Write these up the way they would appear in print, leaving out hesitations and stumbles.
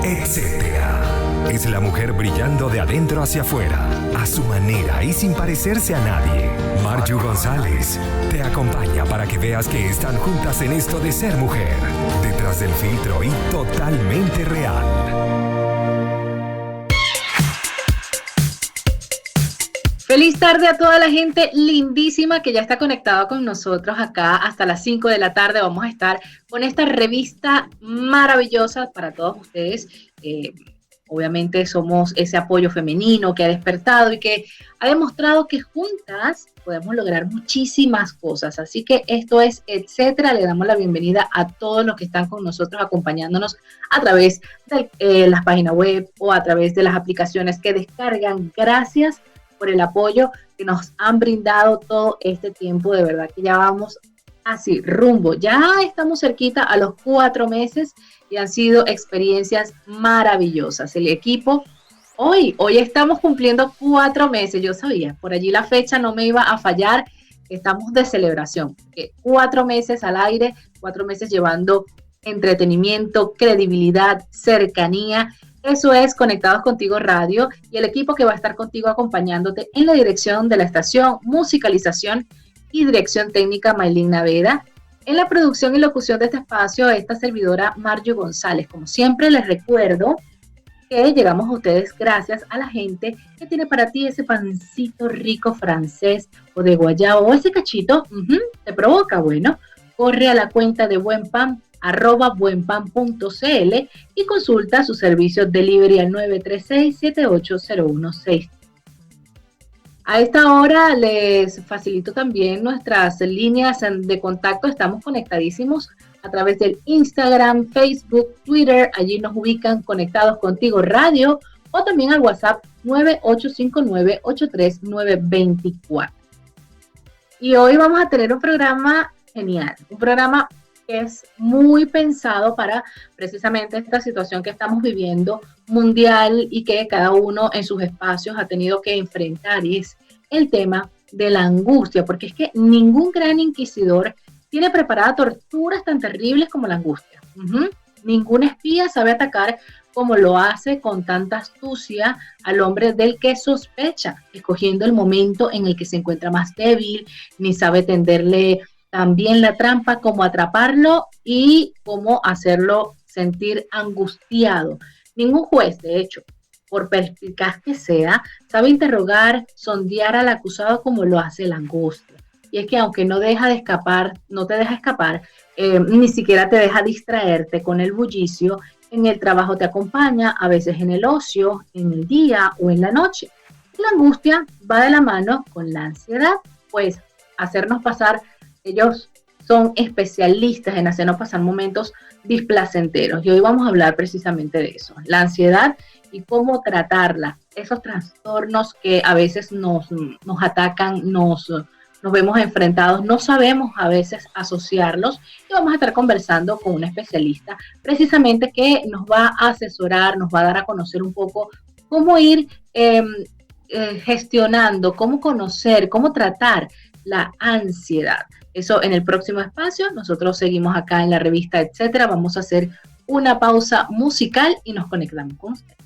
etcétera. Es la mujer brillando de adentro hacia afuera, a su manera y sin parecerse a nadie. Marju González te acompaña para que veas que están juntas en esto de ser mujer, detrás del filtro y totalmente real. Feliz tarde a toda la gente lindísima que ya está conectada con nosotros acá hasta las 5 de la tarde. Vamos a estar con esta revista maravillosa para todos ustedes. Obviamente somos ese apoyo femenino que ha despertado y que ha demostrado que juntas podemos lograr muchísimas cosas. Así que esto es etcétera. Le damos la bienvenida a todos los que están con nosotros acompañándonos a través de las páginas web o a través de las aplicaciones que descargan. Gracias por el apoyo que nos han brindado todo este tiempo. De verdad que ya vamos así, rumbo. Ya estamos cerquita a los 4 meses y han sido experiencias maravillosas. El equipo, hoy estamos cumpliendo 4 meses. Yo sabía, por allí la fecha no me iba a fallar. Estamos de celebración. 4 meses al aire, 4 meses llevando entretenimiento, credibilidad, cercanía. Eso es Conectados Contigo Radio y el equipo que va a estar contigo acompañándote en la dirección de la estación, musicalización y dirección técnica Maylin Naveda. En la producción y locución de este espacio, esta servidora Marju González. Como siempre les recuerdo que llegamos a ustedes gracias a la gente que tiene para ti ese pancito rico francés o de guayaba o ese cachito, te provoca, bueno, corre a la cuenta de Buen Pan @buenpan.cl y consulta su servicio delivery al 936-780160. A esta hora les facilito también nuestras líneas de contacto. Estamos conectadísimos a través del Instagram, Facebook, Twitter. Allí nos ubican Conectados Contigo Radio o también al WhatsApp 9859-83924. Y hoy vamos a tener un programa genial, un programa que es muy pensado para precisamente esta situación que estamos viviendo mundial y que cada uno en sus espacios ha tenido que enfrentar, y es el tema de la angustia, porque es que ningún gran inquisidor tiene preparada torturas tan terribles como la angustia. Ningún espía sabe atacar como lo hace con tanta astucia al hombre del que sospecha, escogiendo el momento en el que se encuentra más débil, ni sabe tenderle también la trampa, cómo atraparlo y cómo hacerlo sentir angustiado. Ningún juez, de hecho, por perspicaz que sea, sabe interrogar, sondear al acusado como lo hace la angustia. Y es que aunque no te deja escapar, ni siquiera te deja distraerte con el bullicio, en el trabajo te acompaña, a veces en el ocio, en el día o en la noche. La angustia va de la mano con la ansiedad, pues hacernos pasar. Ellos son especialistas en hacernos pasar momentos displacenteros y hoy vamos a hablar precisamente de eso, la ansiedad y cómo tratarla, esos trastornos que a veces nos atacan, nos vemos enfrentados, no sabemos a veces asociarlos y vamos a estar conversando con una especialista precisamente que nos va a asesorar, nos va a dar a conocer un poco cómo ir gestionando, cómo conocer, cómo tratar la ansiedad. Eso en el próximo espacio. Nosotros seguimos acá en la revista etcétera. Vamos a hacer una pausa musical y nos conectamos con ustedes.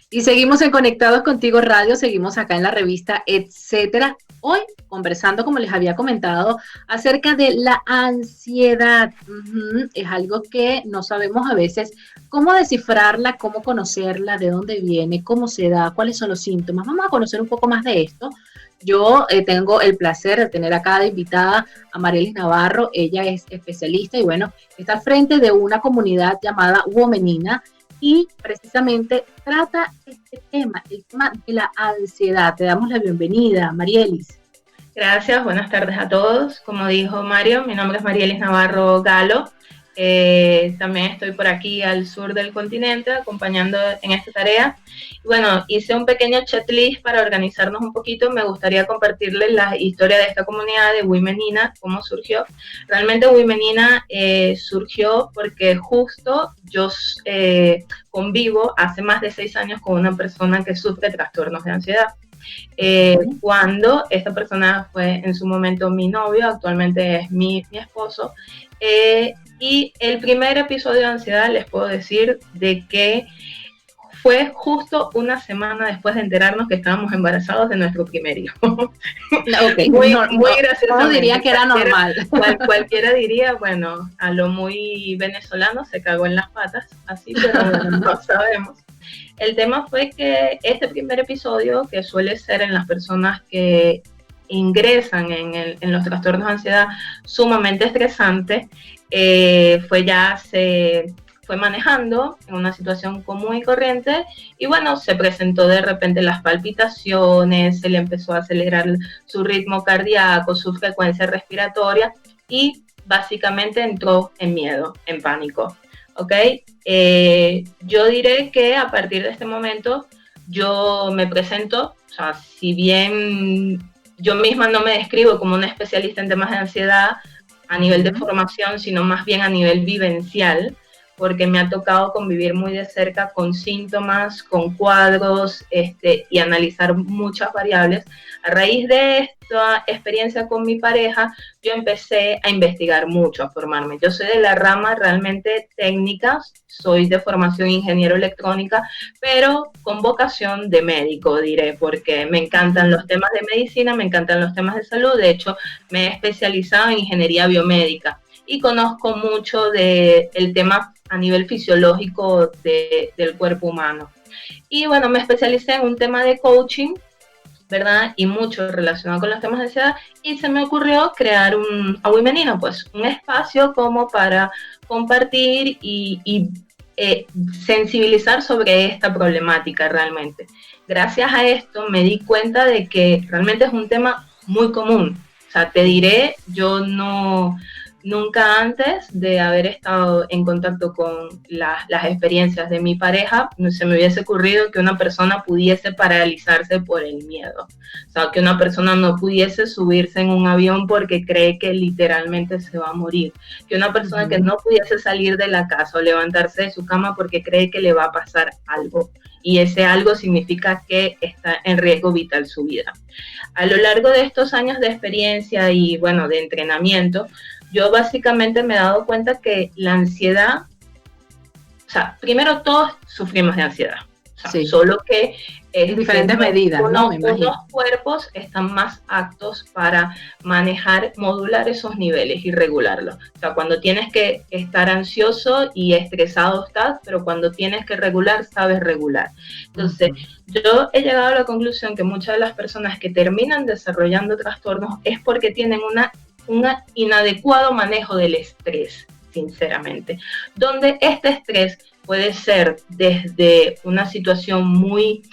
Y seguimos en Conectados Contigo Radio, seguimos acá en la revista etcétera. Hoy conversando, como les había comentado, acerca de la ansiedad. Es algo que no sabemos a veces cómo descifrarla, cómo conocerla, de dónde viene, cómo se da, cuáles son los síntomas. Vamos a conocer un poco más de esto. Yo tengo el placer de tener acá de invitada a Marielis Navarro. Ella es especialista y bueno, está al frente de una comunidad llamada Womenina y precisamente trata este tema, el tema de la ansiedad. Te damos la bienvenida, Marielis. Gracias, buenas tardes a todos. Como dijo Mario, mi nombre es Marielis Navarro Galo. También estoy por aquí al sur del continente acompañando en esta tarea. Bueno, hice un pequeño checklist para organizarnos un poquito. Me gustaría compartirles la historia de esta comunidad de Womenina, cómo surgió. Realmente Womenina surgió porque justo yo convivo hace más de 6 años con una persona que sufre trastornos de ansiedad. cuando esta persona fue en su momento mi novio, actualmente es mi esposo, y el primer episodio de ansiedad les puedo decir de que fue justo una semana después de enterarnos que estábamos embarazados de nuestro primer hijo. Okay. Muy gracioso. No diría que era normal. Cualquiera diría, bueno, a lo muy venezolano se cagó en las patas, así, pero bueno, no sabemos. El tema fue que este primer episodio, que suele ser en las personas que ingresan en los trastornos de ansiedad sumamente estresante, fue manejando en una situación común y corriente y bueno, se presentó de repente las palpitaciones, se le empezó a acelerar su ritmo cardíaco, su frecuencia respiratoria y básicamente entró en miedo, en pánico, ¿ok? Yo diré que a partir de este momento yo me presento, o sea, si bien yo misma no me describo como una especialista en temas de ansiedad a nivel de formación, sino más bien a nivel vivencial, porque me ha tocado convivir muy de cerca con síntomas, con cuadros y analizar muchas variables. A raíz de esta experiencia con mi pareja, yo empecé a investigar mucho, a formarme. Yo soy de la rama realmente técnica, soy de formación ingeniero electrónica, pero con vocación de médico, diré, porque me encantan los temas de medicina, me encantan los temas de salud. De hecho, me he especializado en ingeniería biomédica y conozco mucho del tema a nivel fisiológico del cuerpo humano. Y bueno, me especialicé en un tema de coaching, ¿verdad? Y mucho relacionado con los temas de ansiedad, y se me ocurrió crear un Awimenino, pues un espacio como para compartir y sensibilizar sobre esta problemática realmente. Gracias a esto me di cuenta de que realmente es un tema muy común. O sea, te diré, yo nunca antes de haber estado en contacto con las experiencias de mi pareja, se me hubiese ocurrido que una persona pudiese paralizarse por el miedo. O sea, que una persona no pudiese subirse en un avión porque cree que literalmente se va a morir. Que una persona que no pudiese salir de la casa o levantarse de su cama porque cree que le va a pasar algo. Y ese algo significa que está en riesgo vital su vida. A lo largo de estos años de experiencia y, bueno, de entrenamiento, yo básicamente me he dado cuenta que la ansiedad, o sea, primero todos sufrimos de ansiedad, o sea, sí, solo que en diferentes medidas, ¿no? Unos cuerpos están más aptos para manejar, modular esos niveles y regularlos. O sea, cuando tienes que estar ansioso y estresado estás, pero cuando tienes que regular, sabes regular. Entonces, yo he llegado a la conclusión que muchas de las personas que terminan desarrollando trastornos es porque tienen un inadecuado manejo del estrés, sinceramente, donde este estrés puede ser desde una situación muy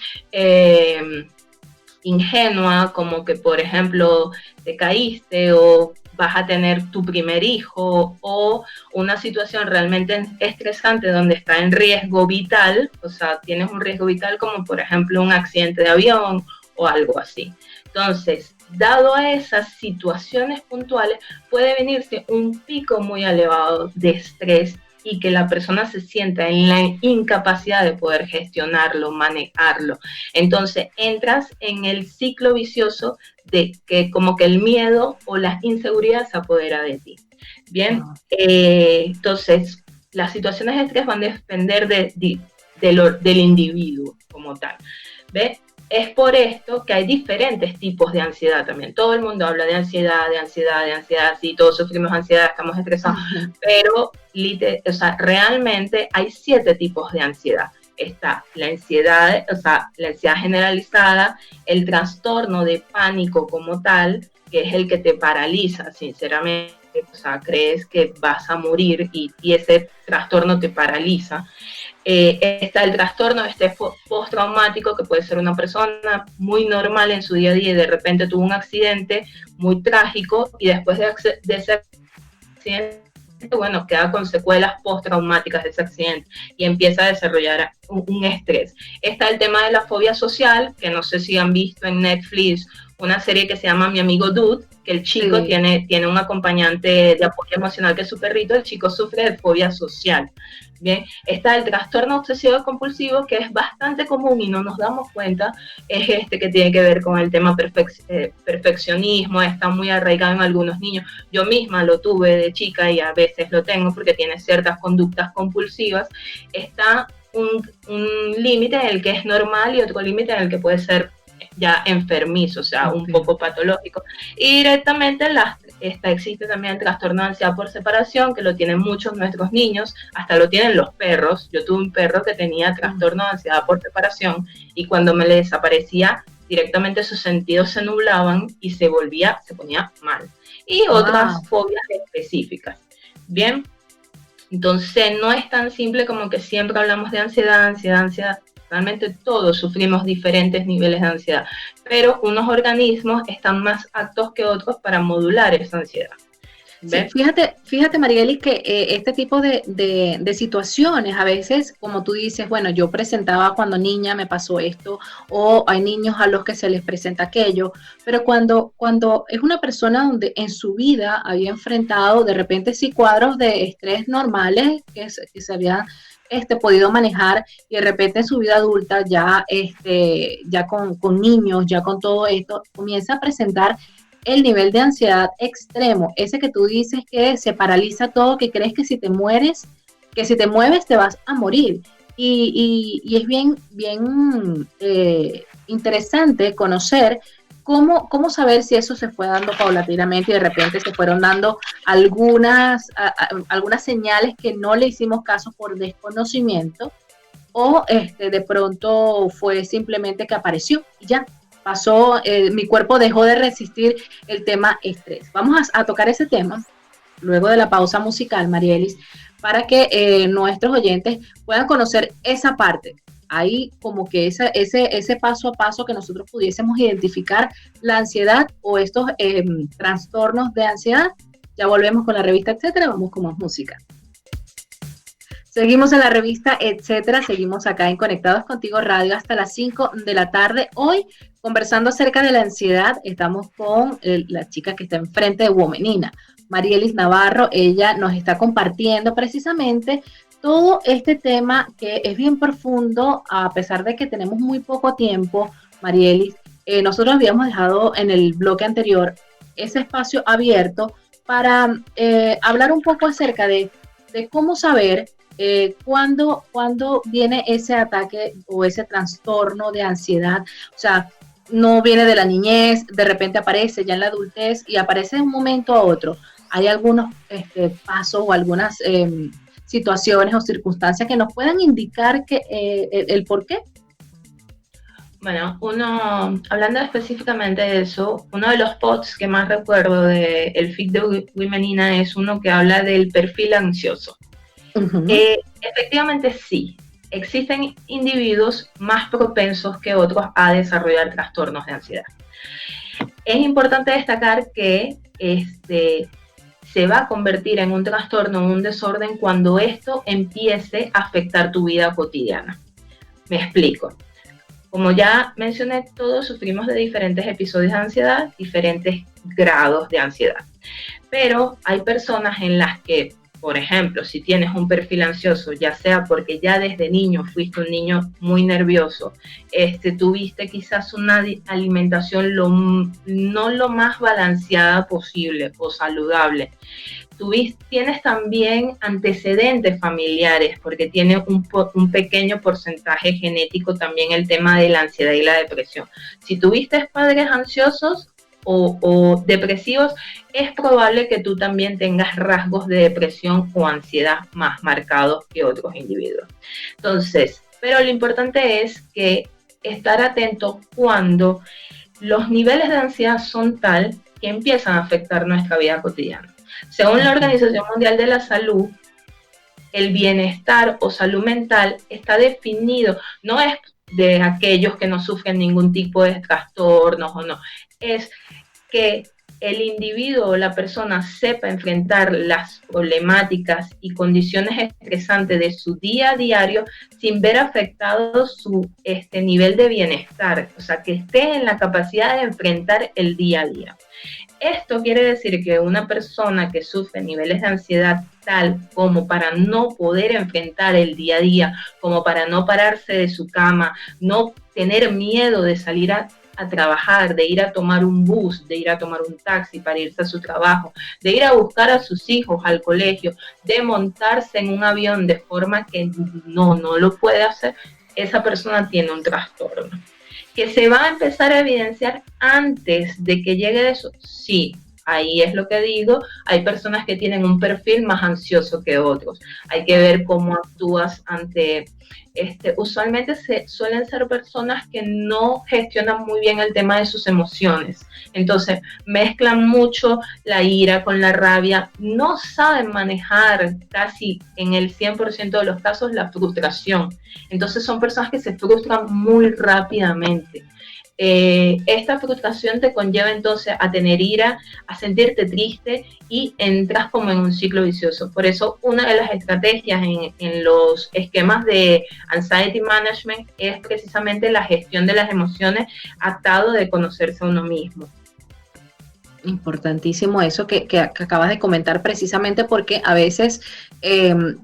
ingenua, como que por ejemplo te caíste o vas a tener tu primer hijo, o una situación realmente estresante donde está en riesgo vital, o sea, tienes un riesgo vital como por ejemplo un accidente de avión o algo así. Entonces, dado a esas situaciones puntuales, puede venirse un pico muy elevado de estrés y que la persona se sienta en la incapacidad de poder gestionarlo, manejarlo. Entonces, entras en el ciclo vicioso de que como que el miedo o la inseguridad se apodera de ti. Bien, entonces, las situaciones de estrés van a depender del individuo como tal. ¿Ves? Es por esto que hay diferentes tipos de ansiedad también. Todo el mundo habla de ansiedad, sí, todos sufrimos ansiedad, estamos estresados, pero o sea, realmente hay 7 tipos de ansiedad. Está la ansiedad, o sea, la ansiedad generalizada, el trastorno de pánico como tal, que es el que te paraliza, sinceramente, o sea, crees que vas a morir y ese trastorno te paraliza. Está el trastorno postraumático, que puede ser una persona muy normal en su día a día y de repente tuvo un accidente muy trágico y después de ese accidente, bueno, queda con secuelas postraumáticas de ese accidente y empieza a desarrollar un estrés. Está el tema de la fobia social, que no sé si han visto en Netflix una serie que se llama Mi Amigo Dude, que el chico Sí. tiene un acompañante de apoyo emocional que es su perrito, el chico sufre de fobia social. Bien, está el trastorno obsesivo compulsivo, que es bastante común y no nos damos cuenta, es que tiene que ver con el tema perfeccionismo, está muy arraigado en algunos niños. Yo misma lo tuve de chica y a veces lo tengo porque tiene ciertas conductas compulsivas. Está un límite en el que es normal y otro límite en el que puede ser ya enfermizo, o sea, un poco patológico. Y directamente existe también el trastorno de ansiedad por separación, que lo tienen muchos nuestros niños, hasta lo tienen los perros. Yo tuve un perro que tenía trastorno de ansiedad por separación y cuando me le desaparecía, directamente sus sentidos se nublaban y se ponía mal. Y otras fobias específicas. Bien, entonces no es tan simple como que siempre hablamos de ansiedad. Realmente todos sufrimos diferentes niveles de ansiedad, pero unos organismos están más aptos que otros para modular esa ansiedad. Sí, fíjate Marielis, que este tipo de situaciones, a veces, como tú dices, bueno, yo presentaba cuando niña me pasó esto, o hay niños a los que se les presenta aquello, pero cuando es una persona donde en su vida había enfrentado de repente sí cuadros de estrés normales que se habían podido manejar, y de repente en su vida adulta ya, ya con niños, ya con todo esto, comienza a presentar el nivel de ansiedad extremo, ese que tú dices que se paraliza todo, que crees que si te mueves te vas a morir. Y es bien interesante conocer cómo saber si eso se fue dando paulatinamente y de repente se fueron dando algunas señales que no le hicimos caso por desconocimiento, o de pronto fue simplemente que apareció y ya. Pasó, mi cuerpo dejó de resistir el tema estrés. Vamos a tocar ese tema luego de la pausa musical, Marielis, para que nuestros oyentes puedan conocer esa parte. Ahí como que ese paso a paso que nosotros pudiésemos identificar la ansiedad o estos trastornos de ansiedad. Ya volvemos con la revista, etcétera. Vamos con más música. Seguimos en la revista, etcétera. Seguimos acá en Conectados Contigo Radio hasta las 5 de la tarde. Hoy, conversando acerca de la ansiedad, estamos con la chica que está enfrente de Womenina, Marielis Navarro. Ella nos está compartiendo precisamente todo este tema que es bien profundo, a pesar de que tenemos muy poco tiempo, Marielis. Nosotros habíamos dejado en el bloque anterior ese espacio abierto para hablar un poco acerca de cómo saber cuando viene ese ataque o ese trastorno de ansiedad. O sea, no viene de la niñez, de repente aparece ya en la adultez y aparece de un momento a otro. Hay algunos pasos o algunas situaciones o circunstancias que nos puedan indicar que el por qué. Bueno, hablando específicamente de eso, uno de los posts que más recuerdo del feed de Womenina es uno que habla del perfil ansioso. Uh-huh. Efectivamente sí, existen individuos más propensos que otros a desarrollar trastornos de ansiedad. Es importante destacar que se va a convertir en un trastorno, en un desorden, cuando esto empiece a afectar tu vida cotidiana. Me explico. Como ya mencioné, todos sufrimos de diferentes episodios de ansiedad, diferentes grados de ansiedad. Pero hay personas en las que, por ejemplo, si tienes un perfil ansioso, ya sea porque ya desde niño fuiste un niño muy nervioso, tuviste quizás una alimentación no lo más balanceada posible o saludable, tienes también antecedentes familiares, porque tiene un pequeño porcentaje genético también el tema de la ansiedad y la depresión. Si tuviste padres ansiosos o depresivos, es probable que tú también tengas rasgos de depresión o ansiedad más marcados que otros individuos. Entonces, pero lo importante es que estar atento cuando los niveles de ansiedad son tal que empiezan a afectar nuestra vida cotidiana. Según la Organización Mundial de la Salud, el bienestar o salud mental está definido, no es de aquellos que no sufren ningún tipo de trastornos o no, es que el individuo o la persona sepa enfrentar las problemáticas y condiciones estresantes de su día a diario sin ver afectado su nivel de bienestar, o sea, que esté en la capacidad de enfrentar el día a día. Esto quiere decir que una persona que sufre niveles de ansiedad tal como para no poder enfrentar el día a día, como para no pararse de su cama, no tener miedo de salir a trabajar, de ir a tomar un bus, de ir a tomar un taxi para irse a su trabajo, de ir a buscar a sus hijos al colegio, de montarse en un avión de forma que no lo puede hacer, esa persona tiene un trastorno. ¿Que se va a empezar a evidenciar antes de que llegue eso? Sí, ahí es lo que digo, hay personas que tienen un perfil más ansioso que otros, hay que ver cómo actúas ante, usualmente suelen ser personas que no gestionan muy bien el tema de sus emociones, entonces mezclan mucho la ira con la rabia, no saben manejar casi en el 100% de los casos la frustración, entonces son personas que se frustran muy rápidamente. Esta frustración te conlleva entonces a tener ira, a sentirte triste y entras como en un ciclo vicioso. Por eso una de las estrategias en los esquemas de Anxiety Management es precisamente la gestión de las emociones atado de conocerse a uno mismo. Importantísimo eso que acabas de comentar, precisamente porque a veces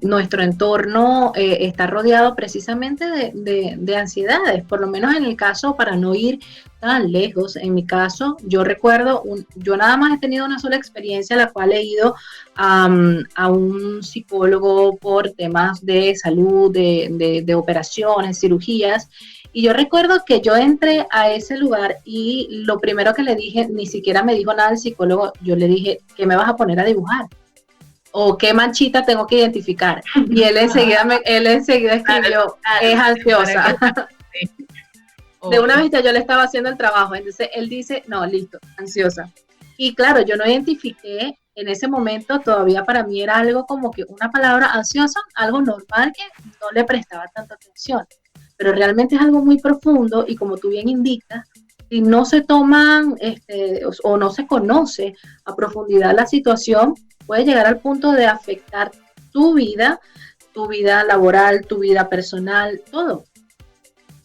nuestro entorno está rodeado precisamente de ansiedades, por lo menos en el caso, para no ir tan lejos, en mi caso, yo recuerdo, yo nada más he tenido una sola experiencia, la cual he ido a un psicólogo por temas de salud, de operaciones, cirugías. Y yo recuerdo que yo entré a ese lugar y lo primero que le dije, ni siquiera me dijo nada el psicólogo, yo le dije, ¿qué me vas a poner a dibujar? ¿O qué manchita tengo que identificar? Y él enseguida escribió, es ansiosa. De una vez yo le estaba haciendo el trabajo, entonces él dice, no, listo, ansiosa. Y claro, yo no identifiqué en ese momento, todavía para mí era algo como que una palabra ansiosa, algo normal que no le prestaba tanta atención. Pero realmente es algo muy profundo y como tú bien indicas, si no se toman o no se conoce a profundidad la situación, puede llegar al punto de afectar tu vida laboral, tu vida personal, todo.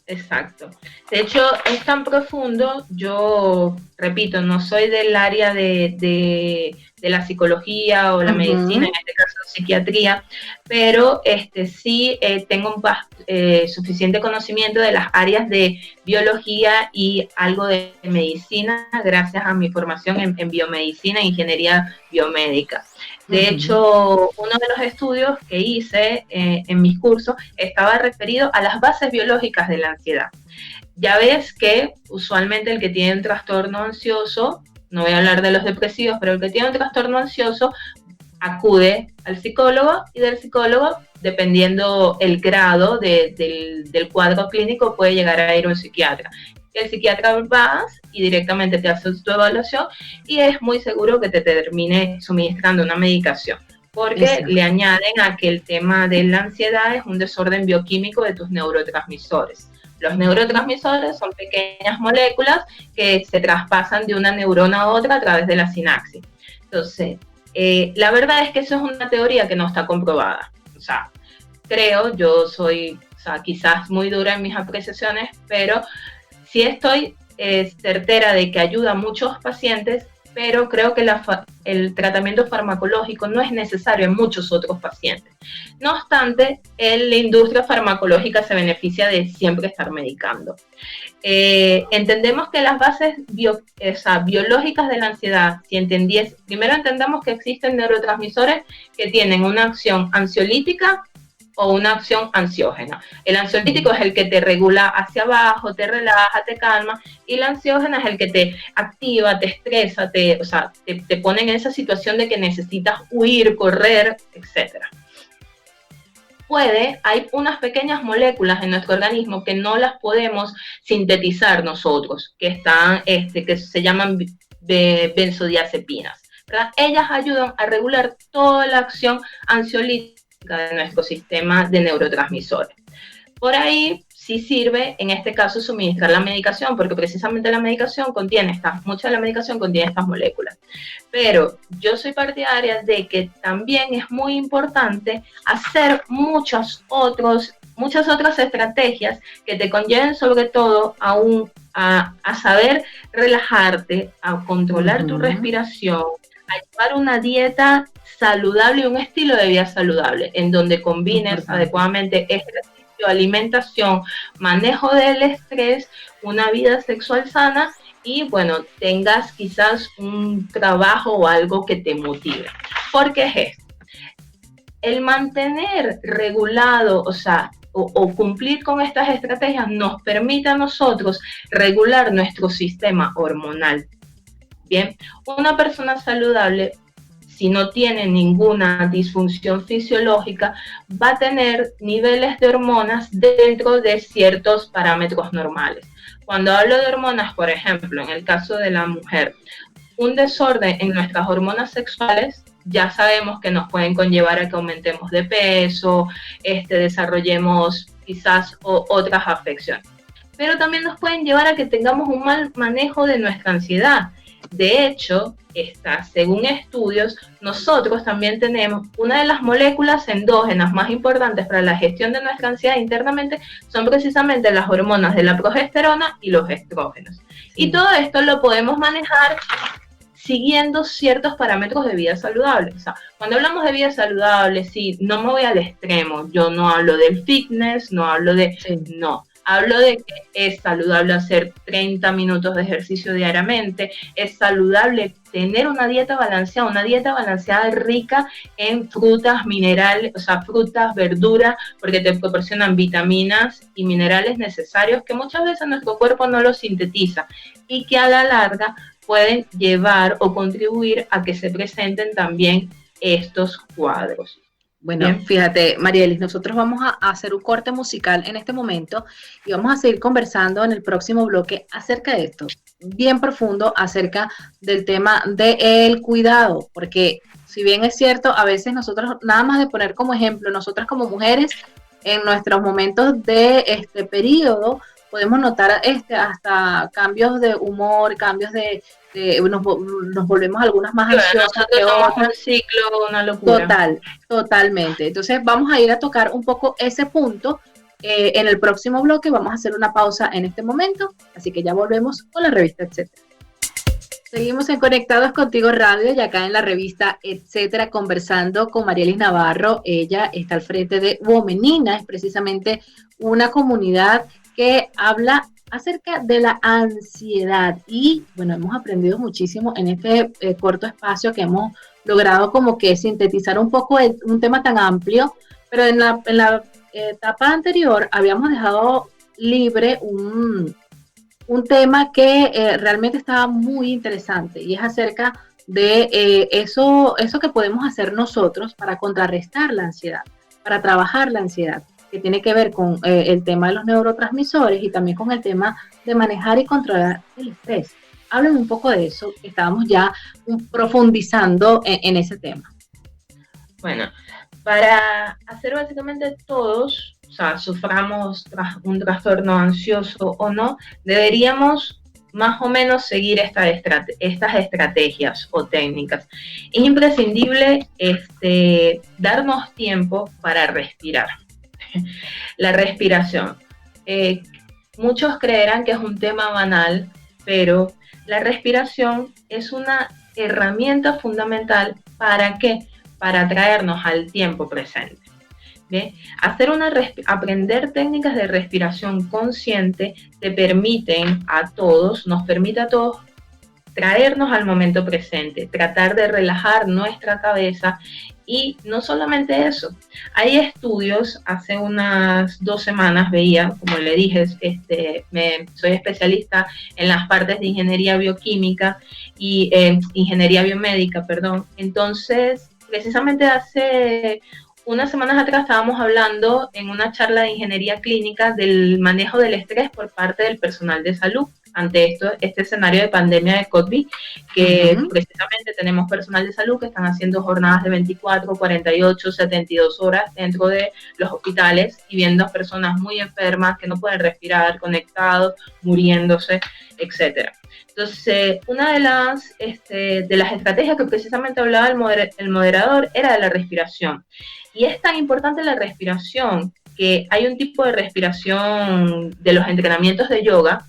Exacto. De hecho, es tan profundo, yo repito, no soy del área de la psicología o la medicina, en este caso psiquiatría, pero sí tengo suficiente conocimiento de las áreas de biología y algo de medicina, gracias a mi formación en biomedicina e ingeniería biomédica. De hecho, uno de los estudios que hice en mis cursos estaba referido a las bases biológicas de la ansiedad. Ya ves que usualmente el que tiene un trastorno ansioso, no voy a hablar de los depresivos, pero el que tiene un trastorno ansioso acude al psicólogo y del psicólogo, dependiendo el grado del cuadro clínico, puede llegar a ir a un psiquiatra. El psiquiatra vas y directamente te hace tu evaluación y es muy seguro que te termine suministrando una medicación, porque le añaden a que el tema de la ansiedad es un desorden bioquímico de tus neurotransmisores. Los neurotransmisores son pequeñas moléculas que se traspasan de una neurona a otra a través de la sinapsis. Entonces, la verdad es que eso es una teoría que no está comprobada. O sea, yo soy quizás muy dura en mis apreciaciones, pero sí estoy certera de que ayuda a muchos pacientes, pero creo que el tratamiento farmacológico no es necesario en muchos otros pacientes. No obstante, la industria farmacológica se beneficia de siempre estar medicando. Entendemos que las bases biológicas de la ansiedad, primero entendamos que existen neurotransmisores que tienen una acción ansiolítica o una acción ansiógena. El ansiolítico es el que te regula hacia abajo, te relaja, te calma, y la ansiógena es el que te activa, te estresa, te pone en esa situación de que necesitas huir, correr, etc. Hay unas pequeñas moléculas en nuestro organismo que no las podemos sintetizar nosotros, que se llaman benzodiazepinas, ¿verdad? Ellas ayudan a regular toda la acción ansiolítica de nuestro sistema de neurotransmisores. Por ahí sí sirve en este caso suministrar la medicación, porque precisamente mucha de la medicación contiene estas moléculas. Pero yo soy partidaria de que también es muy importante hacer muchas otras estrategias que te conlleven sobre todo a saber relajarte, a controlar tu respiración, a llevar una dieta saludable y un estilo de vida saludable, en donde combines adecuadamente ejercicio, alimentación, manejo del estrés, una vida sexual sana y, bueno, tengas quizás un trabajo o algo que te motive. ¿Por qué es esto? El mantener regulado, o cumplir con estas estrategias nos permite a nosotros regular nuestro sistema hormonal. Bien, una persona saludable, si no tiene ninguna disfunción fisiológica, va a tener niveles de hormonas dentro de ciertos parámetros normales. Cuando hablo de hormonas, por ejemplo, en el caso de la mujer, un desorden en nuestras hormonas sexuales, ya sabemos que nos pueden conllevar a que aumentemos de peso, desarrollemos quizás otras afecciones. Pero también nos pueden llevar a que tengamos un mal manejo de nuestra ansiedad. De hecho, según estudios, nosotros también tenemos una de las moléculas endógenas más importantes para la gestión de nuestra ansiedad internamente, son precisamente las hormonas de la progesterona y los estrógenos. Sí. Y todo esto lo podemos manejar siguiendo ciertos parámetros de vida saludable. O sea, cuando hablamos de vida saludable, sí, no me voy al extremo. Yo no hablo del fitness, no hablo de... Sí. No. Hablo de que es saludable hacer 30 minutos de ejercicio diariamente, es saludable tener una dieta balanceada rica en frutas, minerales, frutas, verduras, porque te proporcionan vitaminas y minerales necesarios que muchas veces nuestro cuerpo no los sintetiza y que a la larga pueden llevar o contribuir a que se presenten también estos cuadros. Bueno, bien. Fíjate, Marielis, nosotros vamos a hacer un corte musical en este momento y vamos a seguir conversando en el próximo bloque acerca de esto, bien profundo, acerca del tema del cuidado, porque si bien es cierto, a veces nosotros, nada más de poner como ejemplo, nosotras como mujeres, en nuestros momentos de este periodo, podemos notar hasta cambios de humor, cambios de nos volvemos algunas más ansiosas que otras. Un ciclo, una locura. Totalmente. Entonces vamos a ir a tocar un poco ese punto en el próximo bloque. Vamos a hacer una pausa en este momento, así que ya volvemos con la revista Etcétera. Seguimos en Conectados Contigo Radio y acá en la revista Etcétera conversando con Marielis Navarro. Ella está al frente de Womenina, es precisamente una comunidad que habla acerca de la ansiedad y bueno, hemos aprendido muchísimo en este corto espacio que hemos logrado como que sintetizar un poco un tema tan amplio, pero en la etapa anterior habíamos dejado libre un tema que realmente estaba muy interesante y es acerca de eso que podemos hacer nosotros para contrarrestar la ansiedad, para trabajar la ansiedad, que tiene que ver con el tema de los neurotransmisores y también con el tema de manejar y controlar el estrés. Háblenme un poco de eso, que estábamos ya profundizando en ese tema. Bueno, para hacer básicamente todos, suframos un trastorno ansioso o no, deberíamos más o menos seguir estas estrategias o técnicas. Es imprescindible darnos tiempo para respirar. La respiración. Muchos creerán que es un tema banal, pero la respiración es una herramienta fundamental. ¿Para qué? Para traernos al tiempo presente. ¿Bien? Aprender técnicas de respiración consciente nos permite a todos traernos al momento presente, tratar de relajar nuestra cabeza. Y no solamente eso, hay estudios, hace unas 2 semanas veía, como le dije, soy especialista en las partes de ingeniería bioquímica y ingeniería biomédica, perdón. Entonces, precisamente hace unas semanas atrás estábamos hablando en una charla de ingeniería clínica del manejo del estrés por parte del personal de salud. ante este escenario de pandemia de COVID, que precisamente tenemos personal de salud que están haciendo jornadas de 24, 48, 72 horas dentro de los hospitales y viendo a personas muy enfermas que no pueden respirar, conectados, muriéndose, etcétera. Entonces, una de las estrategias que precisamente hablaba el moderador era de la respiración. Y es tan importante la respiración que hay un tipo de respiración de los entrenamientos de yoga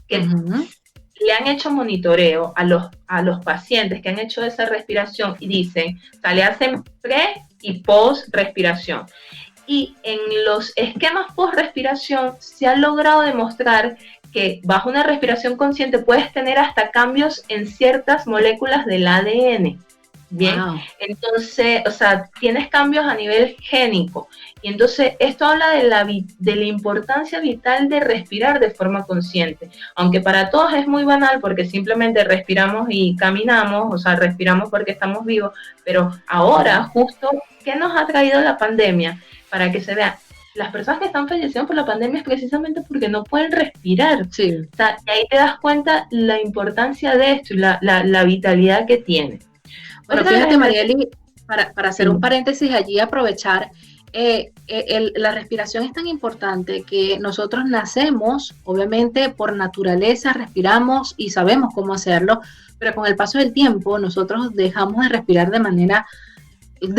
que le han hecho monitoreo a los pacientes que han hecho esa respiración y dicen, o sea, le hacen pre y post respiración. Y en los esquemas post respiración se ha logrado demostrar que bajo una respiración consciente puedes tener hasta cambios en ciertas moléculas del ADN. Bien, wow. Entonces, o sea, tienes cambios a nivel génico. Y entonces esto habla de la importancia vital de respirar de forma consciente. Aunque para todos es muy banal porque simplemente respiramos y caminamos, o sea, respiramos porque estamos vivos. Pero ahora, justo, ¿qué nos ha traído la pandemia? Para que se vea, las personas que están falleciendo por la pandemia es precisamente porque no pueden respirar. Sí. O sea, y ahí te das cuenta la importancia de esto y la vitalidad que tiene. Bueno, fíjate, Marieli, para hacer un paréntesis allí, aprovechar, la respiración es tan importante que nosotros nacemos, obviamente por naturaleza respiramos y sabemos cómo hacerlo, pero con el paso del tiempo nosotros dejamos de respirar de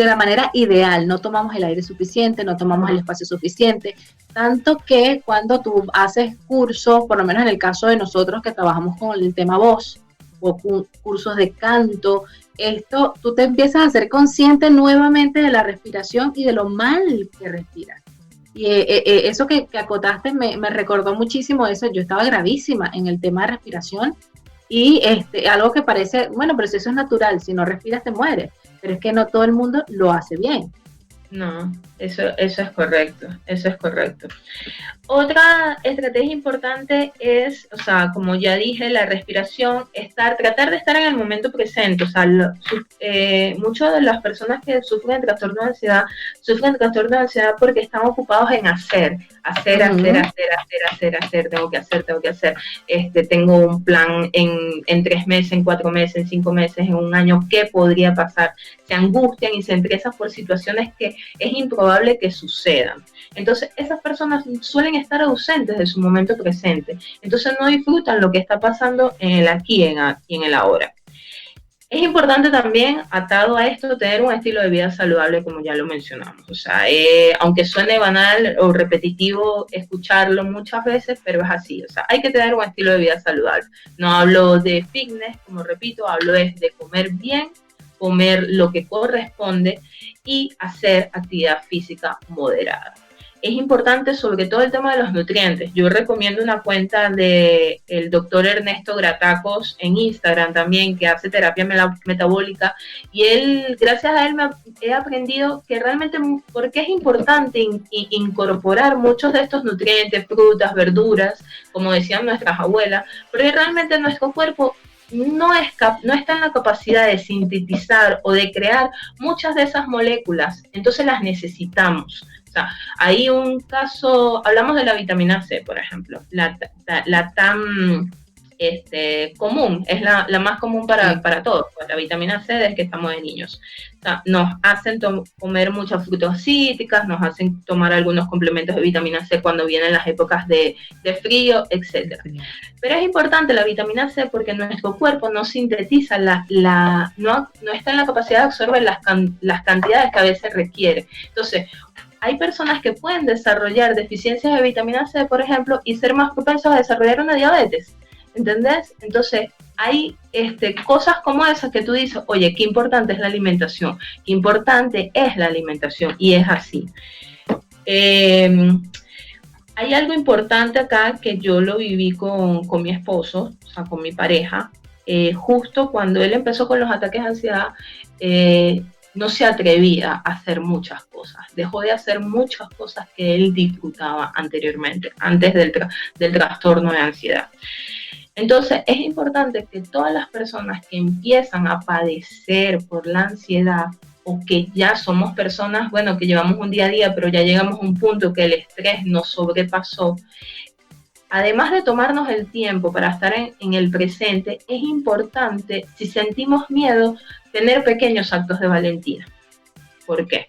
la manera ideal, no tomamos el aire suficiente, no tomamos el espacio suficiente, tanto que cuando tú haces cursos, por lo menos en el caso de nosotros que trabajamos con el tema voz, o cursos de canto, tú te empiezas a ser consciente nuevamente de la respiración y de lo mal que respiras. Y eso que acotaste me recordó muchísimo eso. Yo estaba gravísima en el tema de respiración y algo que parece, bueno, pero si eso es natural, si no respiras te mueres, pero es que no todo el mundo lo hace bien. No, eso es correcto, eso es correcto. Otra estrategia importante es, o sea, como ya dije, la respiración, tratar de estar en el momento presente. O sea, muchas de las personas que sufren trastorno de ansiedad porque están ocupados en hacer, tengo que hacer, tengo un plan en 3 meses, en 4 meses, en 5 meses, en un año, ¿qué podría pasar? Se angustian y se estresan por situaciones que es improbable que sucedan. Entonces, esas personas suelen estar ausentes de su momento presente. Entonces, no disfrutan lo que está pasando en el aquí y en el ahora. Es importante también, atado a esto, tener un estilo de vida saludable, como ya lo mencionamos. O sea, aunque suene banal o repetitivo escucharlo muchas veces, pero es así. O sea, hay que tener un estilo de vida saludable. No hablo de fitness, como repito, hablo de comer bien, comer lo que corresponde y hacer actividad física moderada. Es importante sobre todo el tema de los nutrientes. Yo recomiendo una cuenta del doctor Ernesto Gratacos en Instagram también, que hace terapia metabólica, y él, gracias a él, he aprendido que realmente porque es importante incorporar muchos de estos nutrientes, frutas, verduras, como decían nuestras abuelas, porque realmente nuestro cuerpo no está en la capacidad de sintetizar o de crear muchas de esas moléculas, entonces las necesitamos. O sea, hay un caso, hablamos de la vitamina C, por ejemplo, la tan común, es la más común para todos, la vitamina C desde que estamos de niños. O sea, nos hacen comer muchas frutas cítricas, nos hacen tomar algunos complementos de vitamina C cuando vienen las épocas de frío, etc. Pero es importante la vitamina C porque nuestro cuerpo no sintetiza, no está en la capacidad de absorber las cantidades que a veces requiere. Entonces, hay personas que pueden desarrollar deficiencias de vitamina C, por ejemplo, y ser más propensos a desarrollar una diabetes. ¿Entendés? Entonces, hay cosas como esas que tú dices, oye, qué importante es la alimentación, qué importante es la alimentación, y es así. Hay algo importante acá que yo lo viví con mi esposo, o sea, con mi pareja, justo cuando él empezó con los ataques de ansiedad, no se atrevía a hacer muchas cosas, dejó de hacer muchas cosas que él disfrutaba anteriormente, antes del trastorno de ansiedad. Entonces, es importante que todas las personas que empiezan a padecer por la ansiedad o que ya somos personas, bueno, que llevamos un día a día, pero ya llegamos a un punto que el estrés nos sobrepasó, además de tomarnos el tiempo para estar en el presente, es importante, si sentimos miedo, tener pequeños actos de valentía. ¿Por qué?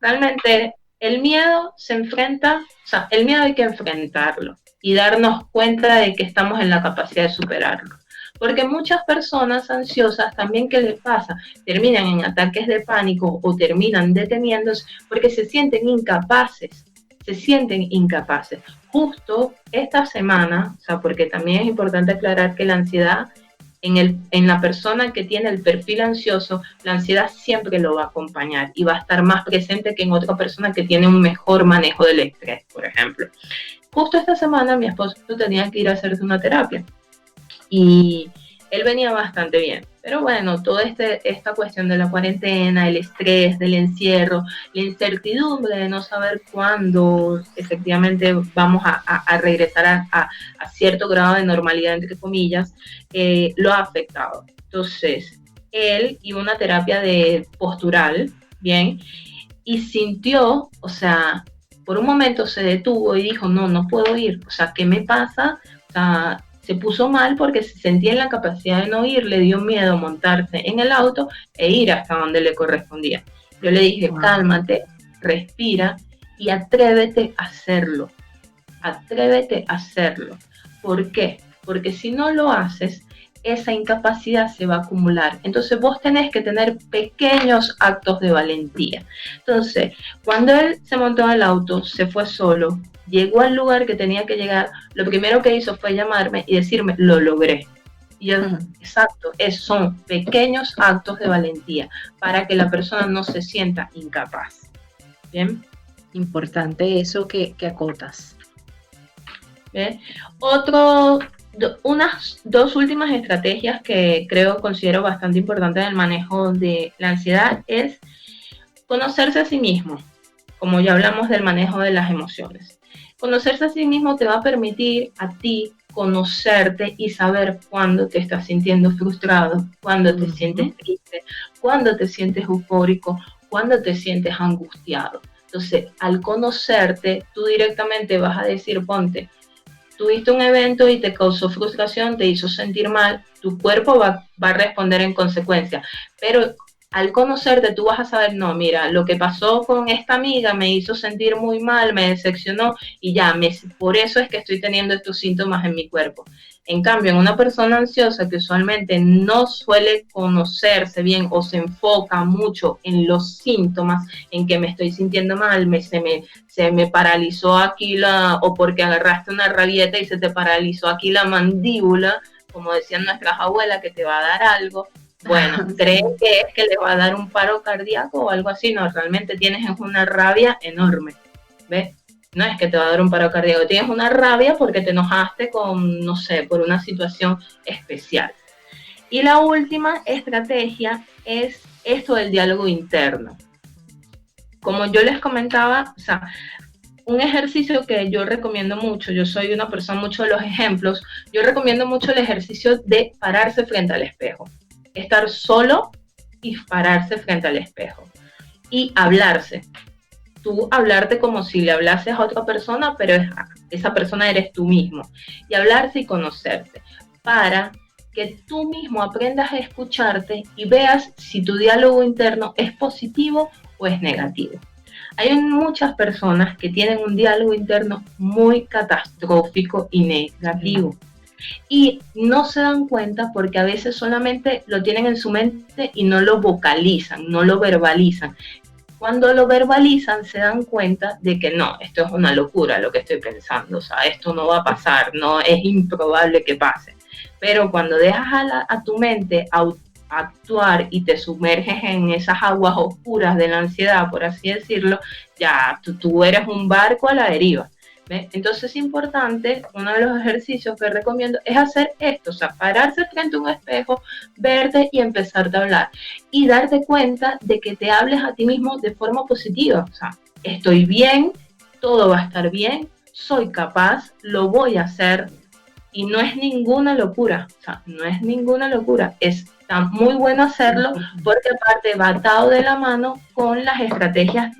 Realmente el miedo se enfrenta, o sea, el miedo hay que enfrentarlo y darnos cuenta de que estamos en la capacidad de superarlo. Porque muchas personas ansiosas también, ¿qué les pasa? Terminan en ataques de pánico o terminan deteniéndose porque se sienten incapaces. Justo esta semana, o sea, porque también es importante aclarar que la ansiedad, en la persona que tiene el perfil ansioso, la ansiedad siempre lo va a acompañar y va a estar más presente que en otra persona que tiene un mejor manejo del estrés, por ejemplo. Justo esta semana mi esposo tenía que ir a hacerse una terapia y él venía bastante bien. Pero bueno, toda esta cuestión de la cuarentena, el estrés, del encierro, la incertidumbre de no saber cuándo efectivamente vamos a regresar a cierto grado de normalidad, entre comillas, lo ha afectado. Entonces, él iba a una terapia de postural, ¿bien? Y sintió, o sea, por un momento se detuvo y dijo, no puedo ir, o sea, ¿qué me pasa? O sea, se puso mal porque se sentía en la capacidad de no ir, le dio miedo montarse en el auto e ir hasta donde le correspondía. Yo le dije, cálmate, respira y atrévete a hacerlo. Atrévete a hacerlo. ¿Por qué? Porque si no lo haces, esa incapacidad se va a acumular. Entonces vos tenés que tener pequeños actos de valentía. Entonces, cuando él se montó en el auto, se fue solo, llegó al lugar que tenía que llegar, lo primero que hizo fue llamarme y decirme, lo logré. Y yo, exacto, son pequeños actos de valentía para que la persona no se sienta incapaz. ¿Bien? Importante eso que acotas. ¿Bien? Unas dos últimas estrategias que considero bastante importantes en el manejo de la ansiedad es conocerse a sí mismo, como ya hablamos del manejo de las emociones. Conocerse a sí mismo te va a permitir a ti conocerte y saber cuándo te estás sintiendo frustrado, cuándo te sientes triste, cuándo te sientes eufórico, cuándo te sientes angustiado. Entonces, al conocerte, tú directamente vas a decir, ponte, tuviste un evento y te causó frustración, te hizo sentir mal, tu cuerpo va a responder en consecuencia, pero al conocerte tú vas a saber, no, mira, lo que pasó con esta amiga me hizo sentir muy mal, me decepcionó y ya, por eso es que estoy teniendo estos síntomas en mi cuerpo. En cambio, en una persona ansiosa que usualmente no suele conocerse bien o se enfoca mucho en los síntomas, en que me estoy sintiendo mal, se me paralizó aquí o porque agarraste una rabieta y se te paralizó aquí la mandíbula, como decían nuestras abuelas, que te va a dar algo. Bueno, creen que es que le va a dar un paro cardíaco o algo así, no, realmente tienes una rabia enorme, ¿ves? No es que te va a dar un paro cardíaco, tienes una rabia porque te enojaste no sé, por una situación especial. Y la última estrategia es esto del diálogo interno. Como yo les comentaba, o sea, un ejercicio que yo recomiendo mucho, yo soy una persona mucho de los ejemplos, yo recomiendo mucho el ejercicio de pararse frente al espejo. Estar solo y pararse frente al espejo y hablarse. Tú hablarte como si le hablases a otra persona, pero esa persona eres tú mismo. Y hablarse y conocerte para que tú mismo aprendas a escucharte y veas si tu diálogo interno es positivo o es negativo. Hay muchas personas que tienen un diálogo interno muy catastrófico y negativo. Y no se dan cuenta porque a veces solamente lo tienen en su mente y no lo vocalizan, no lo verbalizan. Cuando lo verbalizan se dan cuenta de que no, esto es una locura lo que estoy pensando, o sea, esto no va a pasar, no es improbable que pase. Pero cuando dejas a tu mente actuar y te sumerges en esas aguas oscuras de la ansiedad, por así decirlo, ya tú eres un barco a la deriva. ¿Ves? Entonces es importante, uno de los ejercicios que recomiendo es hacer esto, o sea, pararse frente a un espejo, verte y empezarte a hablar y darte cuenta de que te hables a ti mismo de forma positiva, o sea, estoy bien, todo va a estar bien, soy capaz, lo voy a hacer y no es ninguna locura, o sea, no es ninguna locura, está muy bueno hacerlo porque aparte va atado de la mano con las estrategias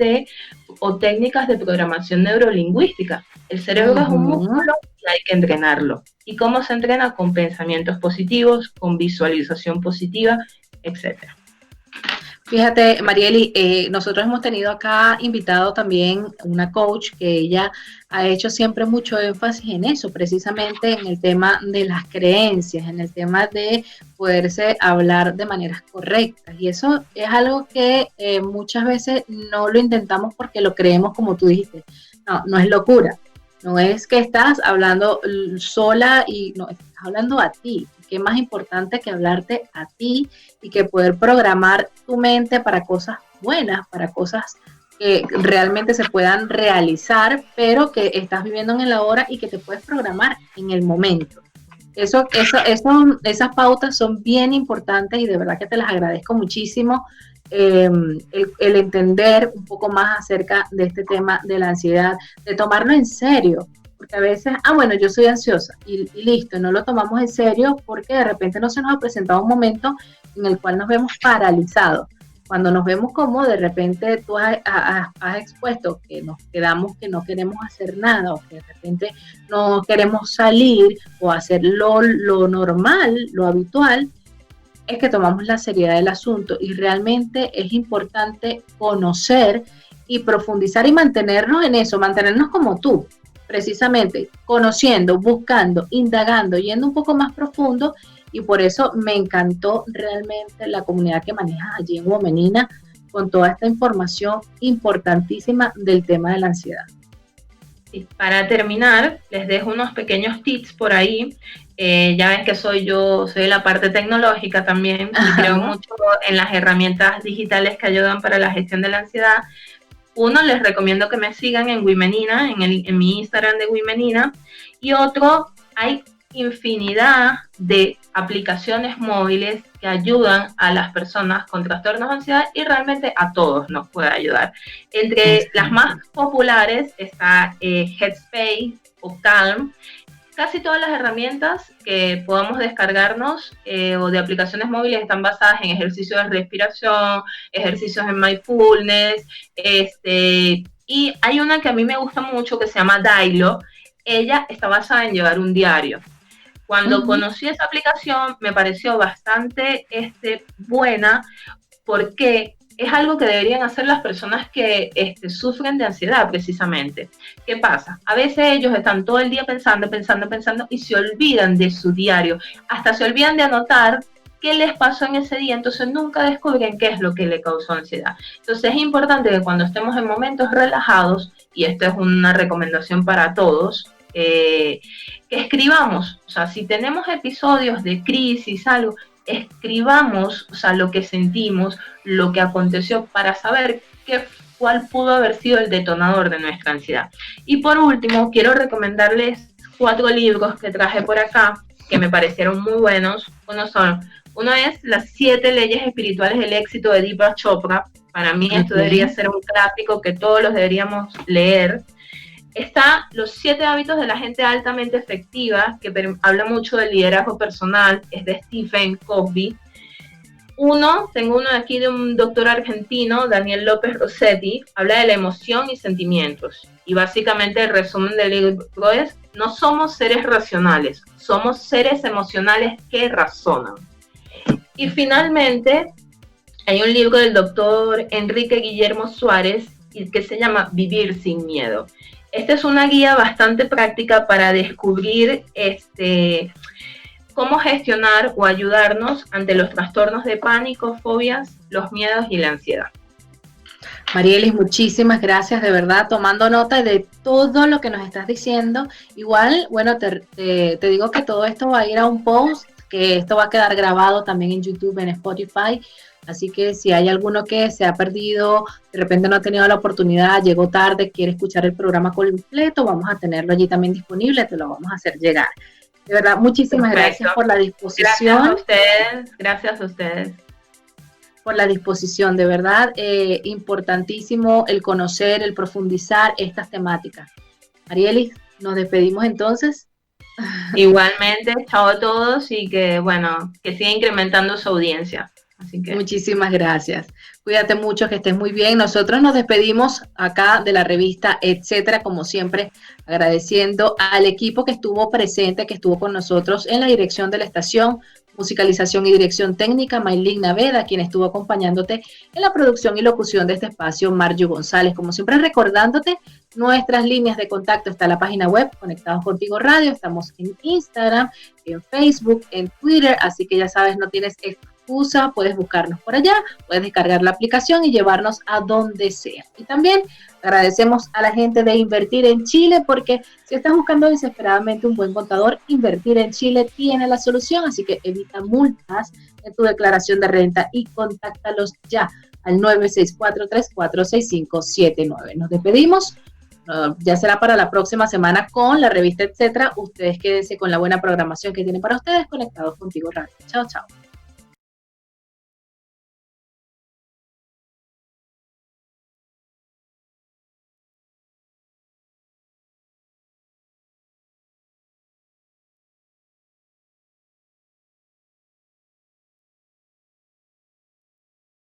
o técnicas de programación neurolingüística. El cerebro es un músculo y hay que entrenarlo. ¿Y cómo se entrena? Con pensamientos positivos, con visualización positiva, etcétera. Fíjate, Marieli, nosotros hemos tenido acá invitado también una coach que ella ha hecho siempre mucho énfasis en eso, precisamente en el tema de las creencias, en el tema de poderse hablar de maneras correctas. Y eso es algo que muchas veces no lo intentamos porque lo creemos como tú dijiste. No, no es locura. No es que estás hablando sola y no, estás hablando a ti. Qué más importante que hablarte a ti y que poder programar tu mente para cosas buenas, para cosas que realmente se puedan realizar, pero que estás viviendo en el ahora y que te puedes programar en el momento. Esas pautas son bien importantes y de verdad que te las agradezco muchísimo. El entender un poco más acerca de este tema de la ansiedad, de tomarlo en serio, porque a veces, bueno, yo soy ansiosa y listo, no lo tomamos en serio porque de repente no se nos ha presentado un momento en el cual nos vemos paralizados. Cuando nos vemos como de repente tú has expuesto que nos quedamos que no queremos hacer nada o que de repente no queremos salir o hacer lo normal, lo habitual, es que tomamos la seriedad del asunto y realmente es importante conocer y profundizar y mantenernos en eso, mantenernos como tú, precisamente conociendo, buscando, indagando, yendo un poco más profundo, y por eso me encantó realmente la comunidad que manejas allí en Womenina con toda esta información importantísima del tema de la ansiedad. Y para terminar, les dejo unos pequeños tips por ahí. Ya ven que soy de la parte tecnológica también, y creo mucho en las herramientas digitales que ayudan para la gestión de la ansiedad. Uno, les recomiendo que me sigan en Womenina, en mi Instagram de Womenina, y otro, hay infinidad de aplicaciones móviles que ayudan a las personas con trastornos de ansiedad y realmente a todos nos puede ayudar. Entre las más populares está Headspace o Calm. Casi todas las herramientas que podamos descargarnos o de aplicaciones móviles están basadas en ejercicios de respiración, ejercicios en mindfulness, y hay una que a mí me gusta mucho que se llama Dailo. Ella está basada en llevar un diario. Cuando conocí esa aplicación me pareció bastante buena porque es algo que deberían hacer las personas que sufren de ansiedad precisamente. ¿Qué pasa? A veces ellos están todo el día pensando y se olvidan de su diario. Hasta se olvidan de anotar qué les pasó en ese día, entonces nunca descubren qué es lo que le causó ansiedad. Entonces es importante que cuando estemos en momentos relajados, y esto es una recomendación para todos, que escribamos. O sea, si tenemos episodios de crisis, algo, escribamos, o sea, lo que sentimos, lo que aconteció, para saber cuál pudo haber sido el detonador de nuestra ansiedad. Y por último, quiero recomendarles 4 libros que traje por acá, que me parecieron muy buenos. Uno es Las 7 leyes espirituales del éxito, de Deepak Chopra. Para mí esto debería ser un clásico que todos los deberíamos leer. Está Los 7 hábitos de la gente altamente efectiva, que habla mucho del liderazgo personal, es de Stephen Covey. Tengo uno aquí de un doctor argentino, Daniel López Rossetti, habla de la emoción y sentimientos. Y básicamente el resumen del libro es: no somos seres racionales, somos seres emocionales que razonan. Y finalmente hay un libro del doctor Enrique Guillermo Suárez que se llama Vivir sin miedo. Esta es una guía bastante práctica para descubrir cómo gestionar o ayudarnos ante los trastornos de pánico, fobias, los miedos y la ansiedad. Marielis, muchísimas gracias, de verdad, tomando nota de todo lo que nos estás diciendo. Igual, bueno, te digo que todo esto va a ir a un post, que esto va a quedar grabado también en YouTube, en Spotify. Así que si hay alguno que se ha perdido, de repente no ha tenido la oportunidad, llegó tarde, quiere escuchar el programa completo, vamos a tenerlo allí también disponible, te lo vamos a hacer llegar. De verdad, muchísimas gracias por la disposición. Gracias a ustedes. Por la disposición, de verdad, importantísimo el conocer, el profundizar estas temáticas. Marielis, nos despedimos entonces. Igualmente, chao a todos y que siga incrementando su audiencia. Así que muchísimas gracias. Cuídate mucho, que estés muy bien. Nosotros nos despedimos acá de la revista Etcétera, como siempre, agradeciendo al equipo que estuvo presente, que estuvo con nosotros en la dirección de la estación, musicalización y dirección técnica, Maylin Naveda, quien estuvo acompañándote en la producción y locución de este espacio, Marju González. Como siempre, recordándote nuestras líneas de contacto, está la página web Conectados Contigo Radio, estamos en Instagram, en Facebook, en Twitter, así que ya sabes, no tienes excusa, puedes buscarnos por allá, puedes descargar la aplicación y llevarnos a donde sea. Y también agradecemos a la gente de Invertir en Chile, porque si estás buscando desesperadamente un buen contador, Invertir en Chile tiene la solución, así que evita multas en tu declaración de renta y contáctalos ya al 964-346579. Nos despedimos. Ya será para la próxima semana con la revista Etcétera. Ustedes quédense con la buena programación que tienen para ustedes, Conectados Contigo Radio. Chao, chao.